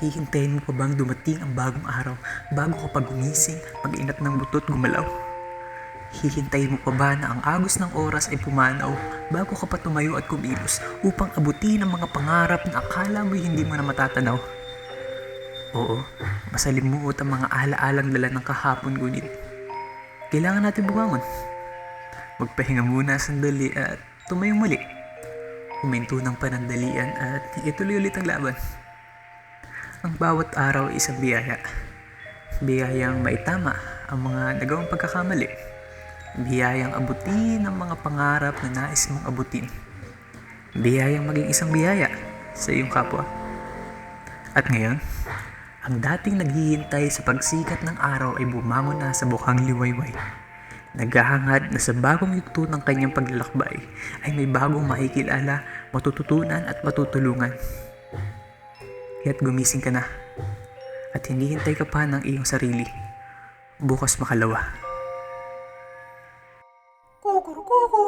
Hihintayin mo pa bang dumating ang bagong araw bago ka pa gumising, mag-inat ng butot gumalaw? Hihintayin mo pa ba na ang agos ng oras ay pumanaw bago ka pa tumayo at kumilos upang abutin ang mga pangarap na akala mo'y hindi mo na matatanaw? Oo, masalimuot ang mga alaalang dala ng kahapon, ngunit kailangan natin bumangon. Magpahinga muna sandali at tumayo muli. Huminto ng panandalian at ituloy ulit ang laban. Ang bawat araw ay isang biyaya. Biyayang maitama ang mga nagawang pagkakamali. Biyayang abutin ang mga pangarap na nais mong abutin. Biyayang maging isang biyaya sa iyong kapwa. At ngayon, ang dating naghihintay sa pagsikat ng araw ay bumangon na sa bukhang liwayway. Naghahangad na sa bagong yugto ng kanyang paglalakbay ay may bagong makikilala, matututunan at matutulungan. Kaya't gumising ka na at hindi hintay ka pa ng iyong sarili. Bukas makalawa. Kukurukuku.